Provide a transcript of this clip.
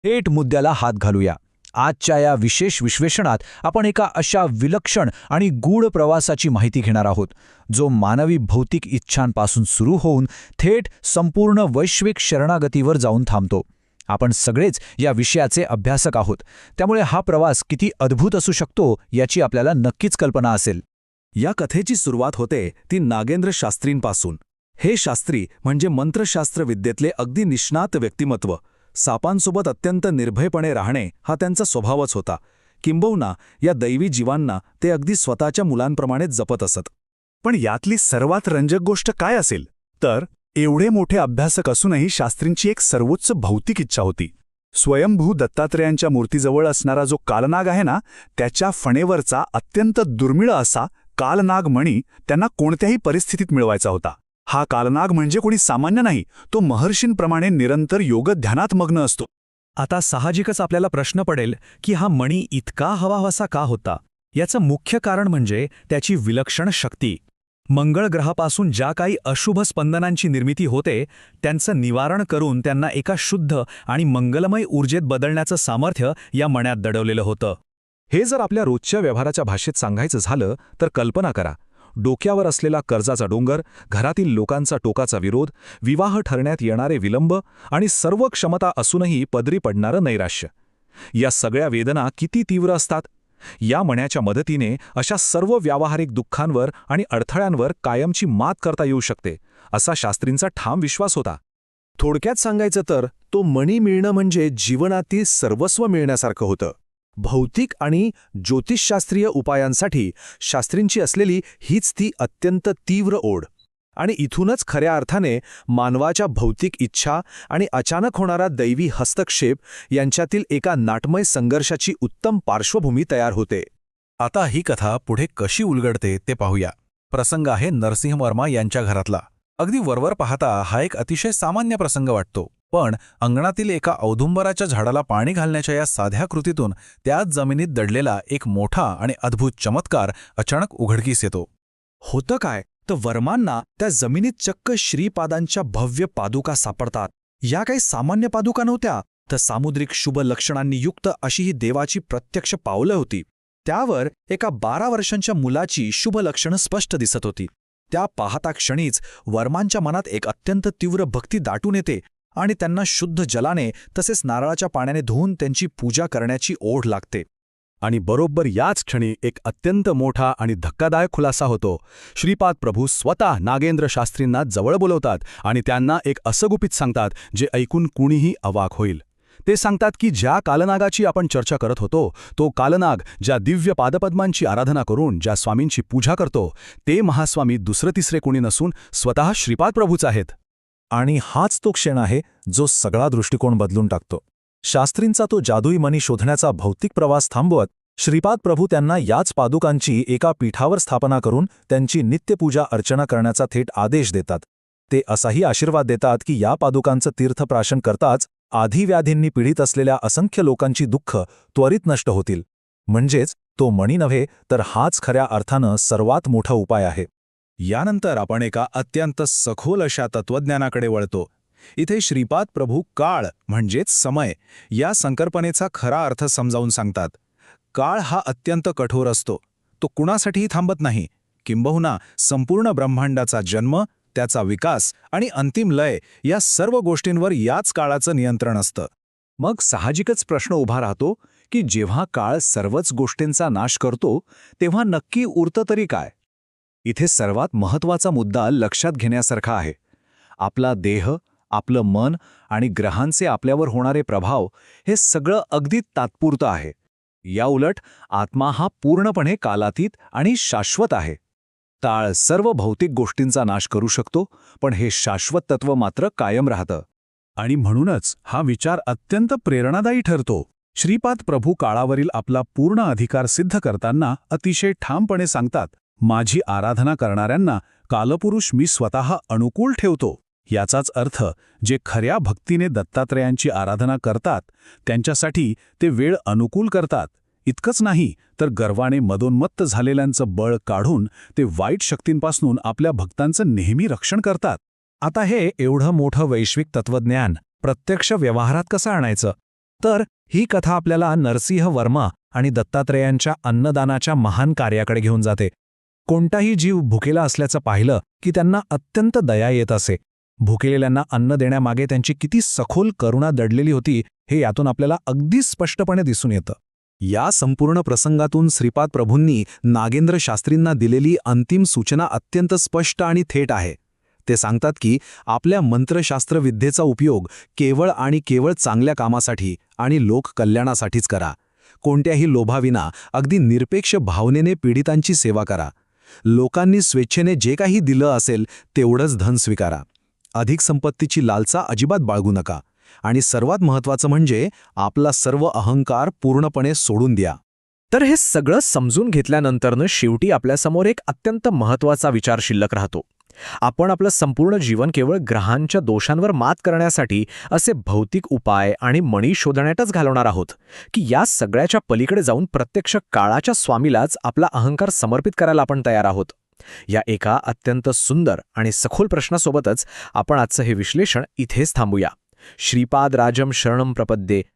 थेट मुद्द्याला हात घालूया. आजच्या या विशेष विश्लेषणात आपण एका अशा विलक्षण आणि गूढ प्रवासाची माहिती घेणार आहोत, जो मानवी भौतिक इच्छांपासून सुरू होऊन थेट संपूर्ण वैश्विक शरणागतीवर जाऊन थांबतो. आपण सगळेच या विषयाचे अभ्यासक आहोत, त्यामुळे हा प्रवास किती अद्भुत असू शकतो याची आपल्याला नक्कीच कल्पना असेल. या कथेची सुरुवात होते ती नागेंद्र शास्त्रींपासून. हे शास्त्री म्हणजे मंत्रशास्त्र विद्येतले अगदी निष्णात व्यक्तिमत्व. सापांसोबत अत्यंत निर्भयपणे राहणे हा त्यांचा स्वभावच होता. किंबहुना या दैवी जीवांना ते अगदी स्वतःच्या मुलांप्रमाणेच जपत असत. पण यातली सर्वात रंजक गोष्ट काय असेल तर एवढे मोठे अभ्यासक असूनही शास्त्रींची एक सर्वोच्च भौतिक इच्छा होती. स्वयंभू दत्तात्रेयांच्या मूर्तीजवळ असणारा जो कालनाग आहे ना, त्याच्या फणेवरचा अत्यंत दुर्मिळ असा कालनाग मणी त्यांना कोणत्याही परिस्थितीत मिळवायचा होता. हा कालनाग म्हणजे कोणी सामान्य नाही, तो महर्षींप्रमाणे निरंतर योगध्यानात मग्न असतो. आता साहजिकच आपल्याला प्रश्न पडेल की हा मणी इतका हवाहवासा का होता. याचं मुख्य कारण म्हणजे त्याची विलक्षण शक्ती. मंगळ ग्रहापासून ज्या काही अशुभ स्पंदनांची निर्मिती होते, त्यांचं निवारण करून त्यांना एका शुद्ध आणि मंगलमय ऊर्जेत बदलण्याचं सामर्थ्य या मण्यात दडवलेलं होतं. हे जर आपल्या रोजच्या व्यवहाराच्या भाषेत सांगायचं झालं तर कल्पना करा, डोक्यावर असलेला कर्जाचा डोंगर, घरातील लोकांचा टोकाचा विरोध, विवाह ठरण्यात येणारे विलंब आणि सर्व क्षमता असूनही पदरी पडणारं नैराश्य. या सगळ्या वेदना किती तीव्र असतात. या मण्याच्या मदतीने अशा सर्व व्यावहारिक दुःखांवर आणि अडथळ्यांवर कायमची मात करता येऊ शकते, असा शास्त्रींचा ठाम विश्वास होता. थोडक्यात सांगायचं तर तो मणी मिळणं म्हणजे जीवनातील सर्वस्व मिळण्यासारखं होतं. भौतिक आणि ज्योतिषशास्त्रीय उपायांसाठी शास्त्रींची असलेली हीच ती अत्यंत तीव्र ओढ. आणि इथूनच खऱ्या अर्थाने मानवाच्या भौतिक इच्छा आणि अचानक होणारा दैवी हस्तक्षेप यांच्यातील एका नाटमय संघर्षाची उत्तम पार्श्वभूमी तयार होते. आता ही कथा पुढे कशी उलगडते ते पाहूया. प्रसंग आहे नरसिंह वर्मा यांच्या घरातला. अगदी वरवर पाहता हा एक अतिशय सामान्य प्रसंग वाटतो, पण अंगणातील एका औदुंबराच्या झाडाला पाणी घालण्याच्या या साध्या कृतीतून त्याच जमिनीत दडलेला एक मोठा आणि अद्भुत चमत्कार अचानक उघडकीस येतो. होतं काय तर वर्मांना त्या जमिनीत चक्क श्रीपादांच्या भव्य पादुका सापडतात. या काही सामान्य पादुका नव्हत्या, तर सामुद्रिक शुभ लक्षणांनी युक्त अशी ही देवाची प्रत्यक्ष पावलं होती. त्यावर एका 12 वर्षांच्या मुलाची शुभ लक्षणं स्पष्ट दिसत होती. त्या पाहता क्षणीच वर्मांच्या मनात एक अत्यंत तीव्र भक्ती दाटून येते आणि त्यांना शुद्ध जलाने तसेच नारळाच्या पाण्याने धुवून त्यांची पूजा करण्याची ओढ लागते. आणि बरोबर याच क्षणी एक अत्यंत मोठा आणि धक्कादायक खुलासा होतो. श्रीपाद प्रभू स्वतः नागेंद्र शास्त्रींना जवळ बोलवतात आणि त्यांना एक असं गुपित सांगतात जे ऐकून कुणीही अवाक होईल. ते सांगतात की ज्या कालनागाची आपण चर्चा करत होतो, तो कालनाग ज्या दिव्य पादपद्मांची आराधना करून ज्या स्वामींची पूजा करतो, ते महास्वामी दुसरं तिसरे कुणी नसून स्वतः श्रीपाद प्रभूच आहेत. आणि हाच तो क्षण आहे जो सगळा दृष्टिकोन बदलून टाकतो. शास्त्रींचा तो जादुई मणी शोधण्याचा भौतिक प्रवास थांबवत श्रीपाद प्रभू त्यांना याच पादुकांची एका पीठावर स्थापना करून त्यांची नित्यपूजा अर्चना करण्याचा थेट आदेश देतात. ते असाही आशीर्वाद देतात की या पादुकांचं तीर्थप्राशन करताच आधिव्याधींनी पीडित असलेल्या असंख्य लोकांची दुःख त्वरित नष्ट होतील. म्हणजेच तो मणी नव्हे तर हाच खऱ्या अर्थानं सर्वात मोठा उपाय आहे. यानंतर आपण एका अत्यंत सखोल अशा तत्वज्ञानाकडे वळतो. इथे श्रीपाद प्रभू काळ म्हणजेच समय या संकल्पनेचा खरा अर्थ समजावून सांगतात. काळ हा अत्यंत कठोर असतो. तो कुणासाठीही थांबत नाही. किंबहुना संपूर्ण ब्रह्मांडाचा जन्म, त्याचा विकास आणि अंतिम लय या सर्व गोष्टींवर याच काळाचं नियंत्रण असतं. मग साहजिकच प्रश्न उभा राहतो की जेव्हा काळ सर्वच गोष्टींचा नाश करतो, तेव्हा नक्की उरतं तरी काय? इथे सर्वात महत्त्वाचा मुद्दा लक्षात घेण्यासारखा आहे. आपला देह, आपलं मन आणि ग्रहांचे आपल्यावर होणारे प्रभाव हे सगळं अगदी तात्पुरतं आहे. याउलट आत्मा हा पूर्णपणे कालातीत आणि शाश्वत आहे. काळ सर्व भौतिक गोष्टींचा नाश करू शकतो, पण हे शाश्वत तत्व मात्र कायम राहतं. आणि म्हणूनच हा विचार अत्यंत प्रेरणादायी ठरतो. श्रीपाद प्रभू काळावरील आपला पूर्ण अधिकार सिद्ध करताना अतिशय ठामपणे सांगतात, माझी आराधना करणाऱ्यांना कालपुरुष मी स्वतः अनुकूल ठेवतो. याचाच अर्थ जे खऱ्या भक्तीने दत्तात्रेयांची आराधना करतात त्यांच्यासाठी ते वेळ अनुकूल करतात. इतकंच नाही तर गर्वाने मदोन्मत्त झालेल्यांचं बळ काढून ते वाईट शक्तींपासून आपल्या भक्तांचं नेहमी रक्षण करतात. आता हे एवढं मोठं वैश्विक तत्वज्ञान प्रत्यक्ष व्यवहारात कसं आणायचं? तर ही कथा आपल्याला नरसिंह वर्मा आणि दत्तात्रेयांच्या अन्नदानाच्या महान कार्याकडे घेऊन जाते. कोणताही जीव भुकेला असल्याचं पाहिलं की त्यांना अत्यंत दया येत असे. भुकेलेल्यांना अन्न देण्यामागे त्यांची किती सखोल करुणा दडलेली होती हे यातून आपल्याला अगदी स्पष्टपणे दिसून येतं. या संपूर्ण प्रसंगातून श्रीपाद प्रभूंनी नागेंद्र शास्त्रींना दिलेली अंतिम सूचना अत्यंत स्पष्ट आणि थेट आहे. ते सांगतात की आपल्या मंत्रशास्त्र विद्येचा उपयोग केवळ आणि केवळ चांगल्या कामासाठी आणि लोककल्याणासाठीच करा. कोणत्याही लोभाविना अगदी निरपेक्ष भावनेने पीडितांची सेवा करा. लोकांनी स्वेच्छेने जे काही दिलं असेल तेवढंच धन स्वीकारा. अधिक संपत्तीची लालसा अजिबात बाळगू नका. आणि सर्वात महत्त्वाचं म्हणजे आपला सर्व अहंकार पूर्णपणे सोडून द्या. तर हे सगळं समजून घेतल्यानंतरनं शेवटी आपल्यासमोर एक अत्यंत महत्त्वाचा विचार शिल्लक राहतो. आपण आपलं संपूर्ण जीवन केवळ ग्रहांच्या दोषांवर मात करण्यासाठी असे भौतिक उपाय आणि मणी शोधण्यातच घालवणार आहोत की या सगळ्याच्या पलीकडे जाऊन प्रत्यक्ष काळाच्या स्वामीलाच आपला अहंकार समर्पित करायला आपण तयार आहोत. या एका अत्यंत सुंदर आणि सखोल प्रश्नासोबतच आपण आजचं हे विश्लेषण इथेच थांबूया. श्रीपाद राजम शरणम प्रपद्ये